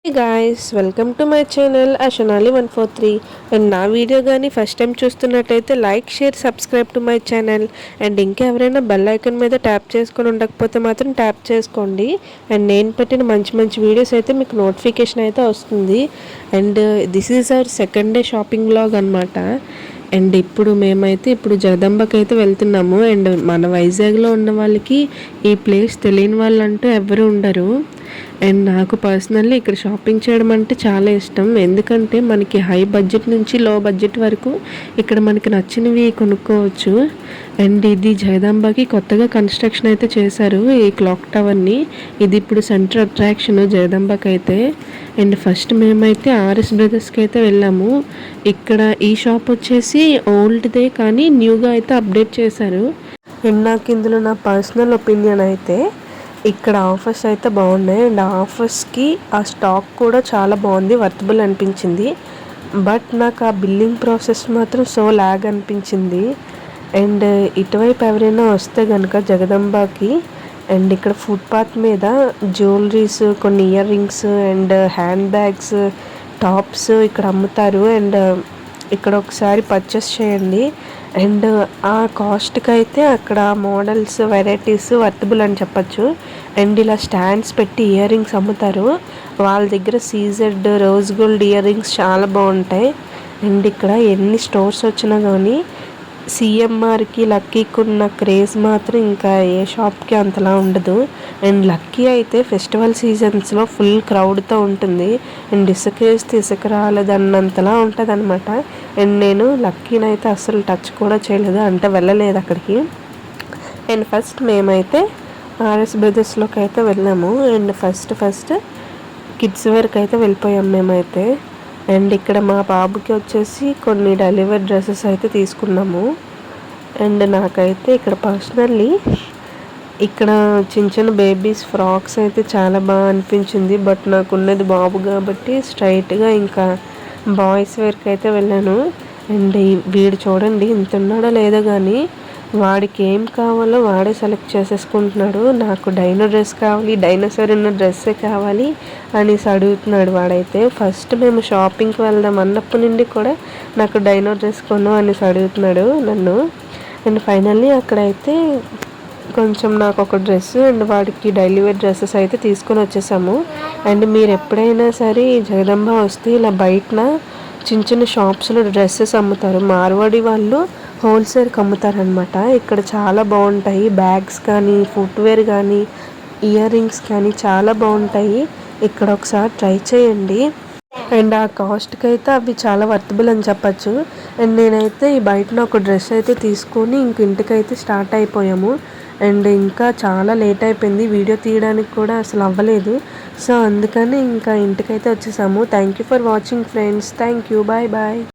Hey guys, welcome to my channel అషనాలి 143 and నా video కానీ ఫస్ట్ టైం చూస్తున్నట్టయితే like share subscribe to my channel and ఇంకెవరైనా bell icon మీద tap చేసుకొని ఉండకపోతే మాత్రం ట్యాప్ చేసుకోండి అండ్ నేను పెట్టిన మంచి మంచి వీడియోస్ అయితే మీకు నోటిఫికేషన్ అయితే వస్తుంది and this is our second day shopping vlog అనమాట. అండ్ మేమైతే ఇప్పుడు జగదంబకి అయితే వెళ్తున్నాము అండ్ మన వైజాగ్లో ఉన్న వాళ్ళకి ఈ ప్లేస్ తెలియని వాళ్ళు అంటూ ఎవరు ఉండరు. అండ్ నాకు పర్సనల్లీ ఇక్కడ షాపింగ్ చేయడం అంటే చాలా ఇష్టం. ఎందుకంటే మనకి హై బడ్జెట్ నుంచి లో బడ్జెట్ వరకు ఇక్కడ మనకి నచ్చినవి కొనుక్కోవచ్చు. అండ్ ఇది జగదాంబకి కొత్తగా కన్స్ట్రక్షన్ అయితే చేశారు ఈ క్లాక్ టవర్ని. ఇది ఇప్పుడు సెంటర్ అట్రాక్షన్ జగదాంబకి అయితే. అండ్ ఫస్ట్ మేమైతే ఆర్ఎస్ బ్రదర్స్కి అయితే వెళ్ళాము. ఇక్కడ ఈ షాప్ వచ్చేసి ఓల్డ్దే కానీ న్యూగా అయితే అప్డేట్ చేశారు. అండ్ నాకు ఇందులో నా పర్సనల్ ఒపీనియన్ అయితే ఇక్కడ ఆఫర్స్ అయితే బాగున్నాయి అండ్ ఆఫర్స్కి ఆ స్టాక్ కూడా చాలా బాగుంది, వర్తబుల్ అనిపించింది. బట్ నాకు ఆ బిల్లింగ్ ప్రాసెస్ మాత్రం సో లాగ్ అనిపించింది. అండ్ ఇటువైపు ఎవరైనా వస్తే కనుక జగదంబాకి అండ్ ఇక్కడ ఫుట్పాత్ మీద జ్యువెలరీస్, కొన్ని ear rings and hand bags, tops ఇక్కడ అమ్ముతారు. అండ్ ఇక్కడ ఒకసారి పర్చేస్ చేయండి. అండ్ ఆ కాస్ట్కి అయితే అక్కడ మోడల్స్, వెరైటీస్ వర్తబుల్ అని చెప్పచ్చు. అండ్ ఇలా స్టాండ్స్ పెట్టి ఇయర్ రింగ్స్ అమ్ముతారు. వాళ్ళ దగ్గర CZ, rose gold ear rings చాలా బాగుంటాయి. అండ్ ఇక్కడ ఎన్ని స్టోర్స్ వచ్చినా కానీ సిఎంఆర్కి, లక్కీకి ఉన్న క్రేజ్ మాత్రం ఇంకా ఏ షాప్కి అంతలా ఉండదు. అండ్ లక్కీ అయితే ఫెస్టివల్ సీజన్స్లో ఫుల్ క్రౌడ్తో ఉంటుంది అండ్ ఇసుక వేస్తే ఇసుక రాలేదన్నంతలా ఉంటుంది అనమాట. అండ్ నేను లక్కీని అయితే అస్సలు టచ్ కూడా చేయలేదు, అంటే వెళ్ళలేదు అక్కడికి. అండ్ ఫస్ట్ మేమైతే ఆర్ఎస్ బ్రదర్స్లోకి అయితే వెళ్ళాము. అండ్ ఫస్ట్ కిడ్స్ వేర్కి అయితే వెళ్ళిపోయాం మేమైతే. అండ్ ఇక్కడ మా బాబుకి వచ్చేసి కొన్ని డెలివరీ డ్రెస్సెస్ అయితే తీసుకున్నాము. అండ్ నాకైతే ఇక్కడ పర్సనల్లీ ఇక్కడ చిన్న చిన్న బేబీస్ ఫ్రాక్స్ అయితే చాలా బాగా అనిపించింది. బట్ నాకు ఉన్నది బాబు కాబట్టి స్ట్రైట్గా ఇంకా బాయ్స్ వేర్కి అయితే వెళ్ళాను. అండ్ వీడు చూడండి ఇంత ఉన్నాడో లేదో కానీ వాడికి ఏం కావాలో వాడే సెలెక్ట్ చేసేసుకుంటున్నాడు. నాకు డైనో డ్రెస్ కావాలి, డైనోసార్ ఉన్న డ్రెస్సే కావాలి అనేసి అడుగుతున్నాడు వాడైతే. ఫస్ట్ మేము షాపింగ్కి వెళ్దాం అన్నప్పటి నుండి కూడా నాకు డైనో డ్రెస్ కొను అనేసి అడుగుతున్నాడు నన్ను. అండ్ ఫైనల్లీ అక్కడైతే కొంచెం నాకు ఒక డ్రెస్ అండ్ వాడికి డైలీ వేర్ డ్రెస్సెస్ అయితే తీసుకొని వచ్చేసాము. అండ్ మీరు ఎప్పుడైనా సరే జగదంబ వస్తే ఇలా బయటన చిన్న చిన్న షాప్స్లో డ్రెస్సెస్ అమ్ముతారు. మార్వాడి వాళ్ళు హోల్సేల్కి అమ్ముతారనమాట. ఇక్కడ చాలా బాగుంటాయి. బ్యాగ్స్ కానీ, ఫుట్వేర్ కానీ, ఇయర్ రింగ్స్ కానీ చాలా బాగుంటాయి. ఇక్కడ ఒకసారి ట్రై చేయండి. అండ్ ఆ కాస్ట్కి అయితే అవి చాలా వర్తబుల్ అని చెప్పచ్చు. అండ్ నేనైతే ఈ బయటన ఒక డ్రెస్ అయితే తీసుకొని ఇంటికైతే స్టార్ట్ అయిపోయాము. అండ్ ఇంకా చాలా లేట్ అయిపోయింది, వీడియో తీయడానికి కూడా అసలు అవ్వలేదు. సో అందుకని ఇంకా ఇంటికైతే వచ్చేసాము. Thank you for watching friends. Thank you, bye bye.